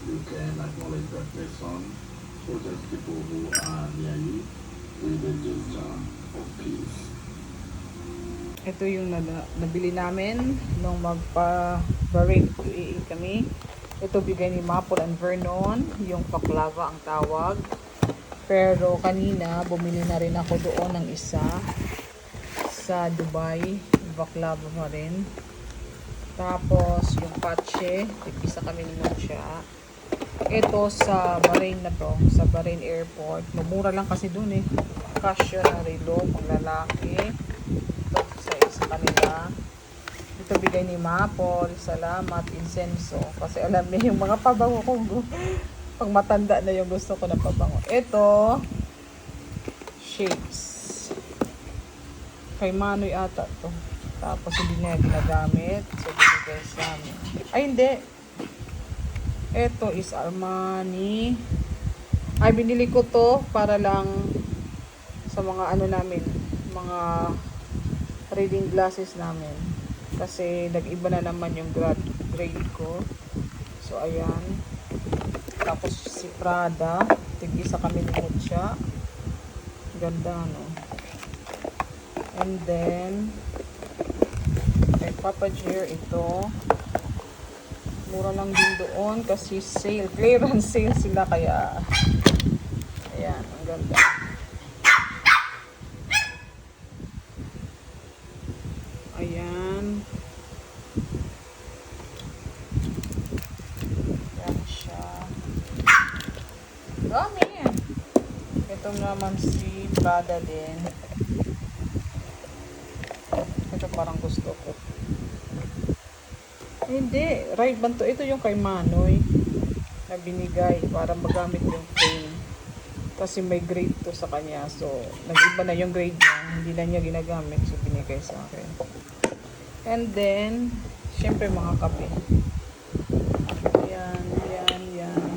you can acknowledge that person. So just people who are near you with a gesture of peace. Ito yung nabili namin nung magpa-baril UAE kami. Ito bigay ni Maple and Vernon, yung baklava ang tawag. Pero kanina bumili na rin ako doon ng isa sa Dubai, baklava pa rin. Tapos yung patche, isa kami ni Mocha. Ito sa Bahrain na to, sa Bahrain Airport. Mumura lang kasi dun eh. Casio na relo, pang lalaki. Ito sa kanila. Ito bigay ni Maple. Salamat, insenso. Kasi alam niya yung mga pabango ko. Pag matanda na yung gusto ko na pabango. Ito, shapes. Kay Manoy ata to. Tapos hindi na ginagamit. So, binigay sa amin. Ay, hindi. Ito is Armani. Ay, binili ko to para lang sa mga ano namin. Mga reading glasses namin. Kasi nag-iba na naman yung grade ko. So, ayan. Tapos si Prada. Tig-isa kami ni Mucha. Ganda, no? And then, kay Papa Jer ito. Mura lang din doon kasi sale. Clearance sale sila kaya. Ayan, ang ganda. Ayan. Ayan siya. Dami. Ito naman si Prada din. Ito parang gusto ko. Hindi, right band to. Ito yung kay Manoy na binigay para magamit yung frame. Kasi may grade to sa kanya. So, nag-iba na yung grade niya. Hindi na niya ginagamit. So, binigay sa akin. And then, syempre mga kape. Yan, yan, yan.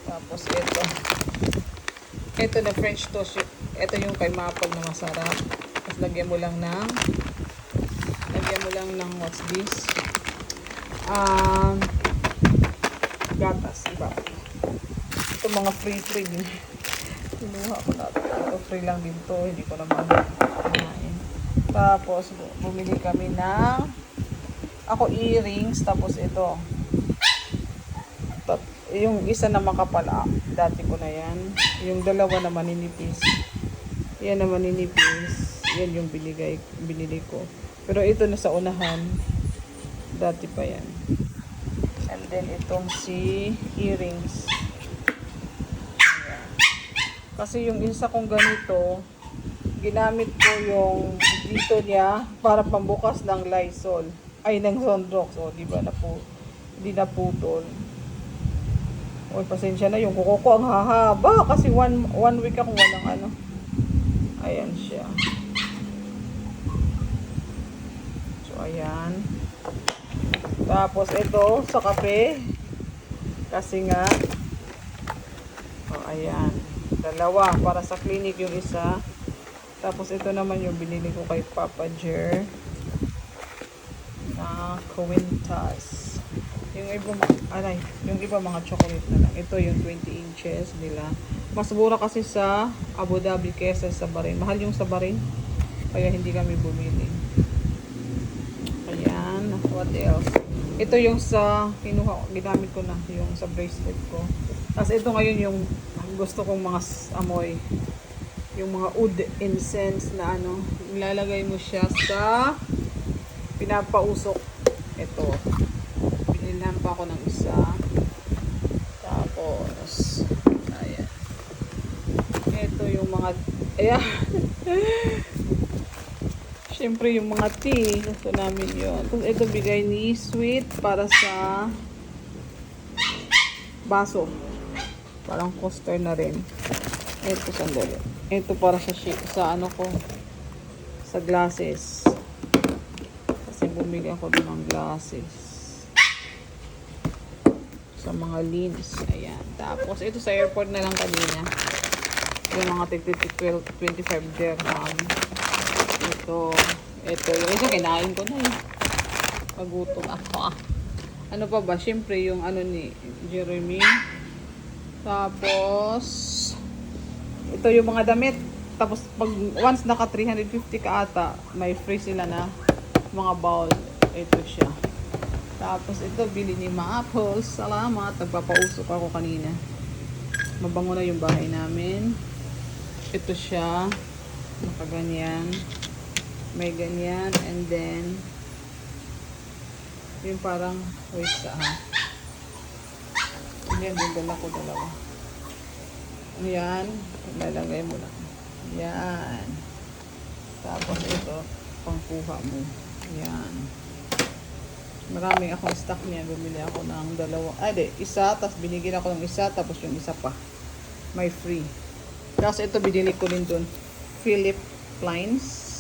Tapos ito. Ito na French toast. Ito yung kay Maple na masarap. Tapos lagyan mo lang ng what's this? Gatas, iba. Ito mga free din. Kinuha ko na ito. Free lang din to. Hindi ko naman kumain. Tapos, bumili kami ng earrings. Tapos ito. Yung isa na makapal. Dati ko na yan. Yung dalawa na maninipis. Yan na maninipis. Yan yung binili ko. Pero ito na sa unahan. Dati pa yan. And then itong si earrings. Ayan. Kasi yung isa kong ganito, ginamit ko yung dito niya para pambukas ng Lysol. Ay, ng Sunrox. O, di ba hindi naputol. O, pasensya na yung kuko ko ang hahaba. Kasi one week akong walang ano. Ayan siya. So, ayan. Tapos ito sa kape. Kasi nga ayan. Dalawa para sa clinic yung isa. Tapos ito naman yung binili ko kay Papa Jer na Quintas. Yung iba mga chocolate na lang. Ito yung 20 inches nila. Mas mura kasi sa Abu Dhabi kesa sa Bahrain. Mahal yung sa Bahrain. Kaya hindi kami bumili. Ayan. What else? Ito yung ginamit ko na yung sa bracelet ko. Tapos ito ngayon yung gusto kong mga amoy. Yung mga oud incense na ilalagay mo siya sa pinapausok. Ito. Binilhan pa ako ng isa. Tapos, ayan. Ito yung mga, ayan. Siyempre yung mga tea, gusto namin yun. Tapos ito bigay ni Sweet para sa baso. Parang coaster na rin. Ito sandali. Ito para sa sa glasses. Kasi bumili ako din ng glasses. Sa mga lens. Ayan. Tapos ito sa airport na lang kanina. Yung mga 25 dirham. Ito. Yung isa kinain ko na eh. Pagutom ako Ano pa ba? Siyempre yung ano ni Jeremy. Tapos, ito yung mga damit. Tapos, pag once naka 350 ka ata, may free sila na mga bowl. Ito siya. Tapos, ito, bili ni Maapple. Salamat. Nagpapausok ako kanina. Mabango na yung bahay namin. Ito siya. Nakaganyan. May ganyan. And then, yung parang, wait sa ha. Yan, yung dala ko dalawa. Ayan. Lalagay mo lang. Yan. Tapos ito, pangkuha mo. Yan. Marami akong stock niya. Bumili ako ng dalawa. Isa. Tapos binigyan ako ng isa. Tapos yung isa pa. May free. Kasi ito, binili ko din dun. Philip Lines.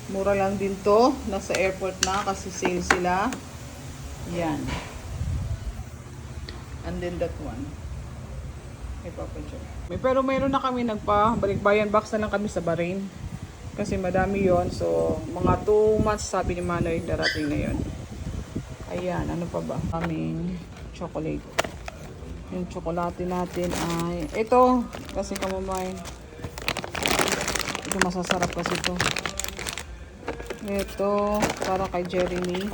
Mura lang din to. Nasa airport na kasi sale sila. Yan. And then that one. Pero mayroon na kami nagpa-balikbayan box na lang kami sa Bahrain. Kasi madami yon. So, mga 2 months sabi ni Manoy darating na yon. Ayan. Ano pa ba? Kaming chocolate. Yung chocolate natin ay ito. Kasi kamamain. Ito masasarap kasi ito. Ito, para kay Jeremy.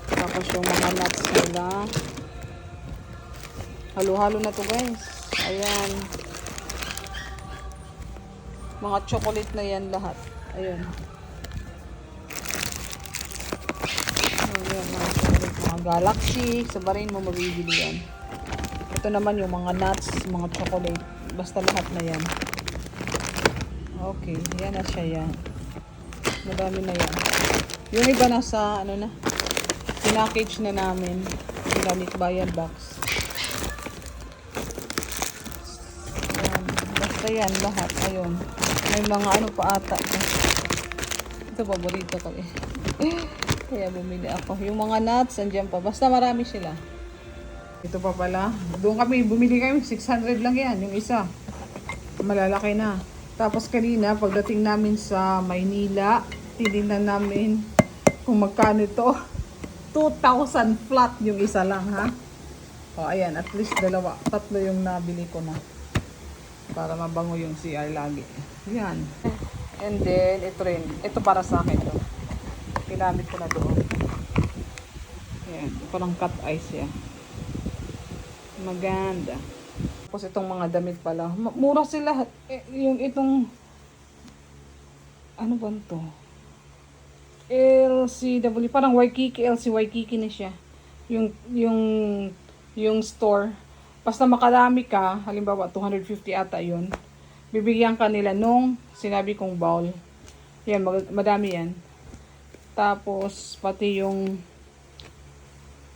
Tapos yung mga nuts nila. Halo-halo na to guys. Ayan. Mga chocolate na yan lahat. Ayan. Ayan, mga chocolate. Mga Galaxy. Sa Bahrain mo mabibili yan. Ito naman yung mga nuts, mga chocolate. Basta lahat na yan. Okay. Yan na siya yan. Madami na yan. Yung iba nasa, ano na, pinackage na namin. Balikbayan box. Ayan. Basta yan, lahat. Ayun. May mga ano pa ata. Ito, paborito ko eh. Kaya bumili ako. Yung mga nuts, andyan pa. Basta marami sila. Ito pa pala. Doon kami, bumili kami. 600 lang yan. Yung isa. Malalaki na. Tapos kanina, pagdating namin sa Maynila, tinignan namin kung magkano ito. 2,000 flat yung isa lang, ha? O, ayan. At least dalawa. 3 yung nabili ko na. Para mabango yung CR lagi. Yan. And then, ito rin. Ito para sa akin to. Ginamit ko na doon. Ayan. Parang cut ice yan. Maganda. Tapos itong mga damit pala. Mura sila. Yung itong ano ba ito? LCW. Parang Waikiki. LC Waikiki na siya. Yung store. Basta makarami ka. Halimbawa 250 ata yun. Bibigyan ka nila nung sinabi kong bowl. Yan. Madami yan. Tapos pati yung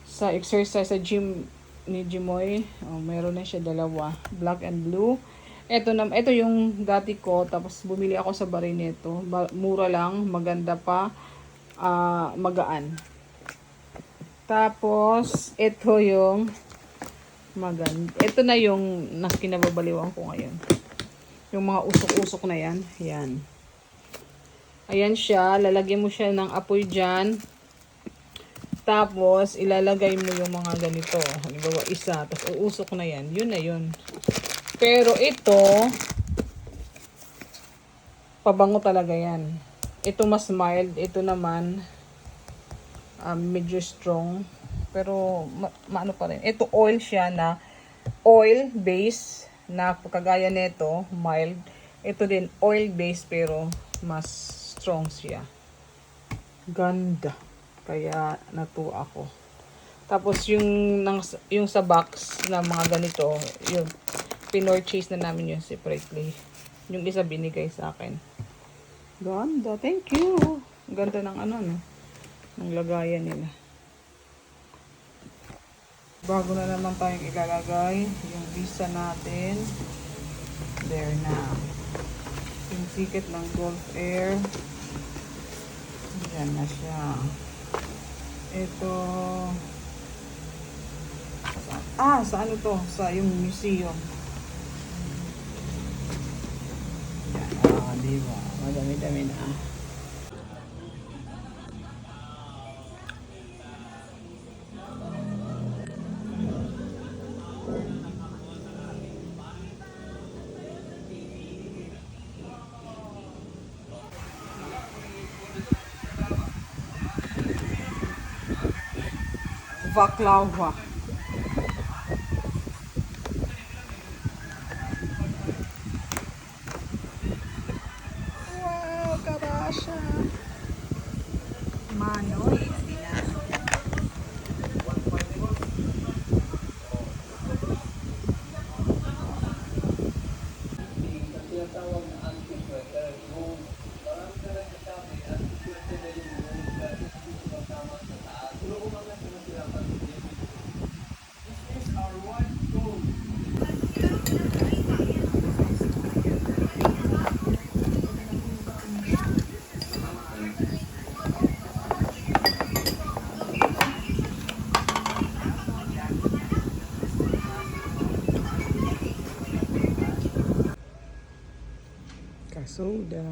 sa exercise sa gym ni Jimoy, mayroon na siya dalawa, black and blue. Ito yung dati ko, tapos bumili ako sa Bahrain nito. Mura lang, maganda pa, magaan. Tapos ito yung maganda. Ito na yung kinababaliwan ko ngayon. Yung mga usok-usok na yan. Yan. Ayan siya, lalagyan mo siya ng apoy dyan. Tapos, ilalagay mo yung mga ganito. Halimbawa, isa. Tapos, uusok na yan. Yun na yun. Pero ito, pabango talaga yan. Ito mas mild. Ito naman, medyo strong. Pero, maano pa rin. Ito oil siya na, oil base, na kagaya nito, mild. Ito din, oil base, pero mas strong siya. Ganda. Kaya natuwa ako. Tapos yung sa box na mga ganito, yung pinorchase na namin yung separately. Yung isa binigay sa akin. Ganda. Thank you. Ganda ng ano, no? Ng lagayan nila. Bago na naman tayong ilalagay yung visa natin. There na. Yung ticket ng Gulf Air. Yan na siya. Ito. Sa ano to? Sa yung museum. Yan. Diba? Madami-dami na. Baklava. Wow, karasha. Manoy, adila. Kasoda.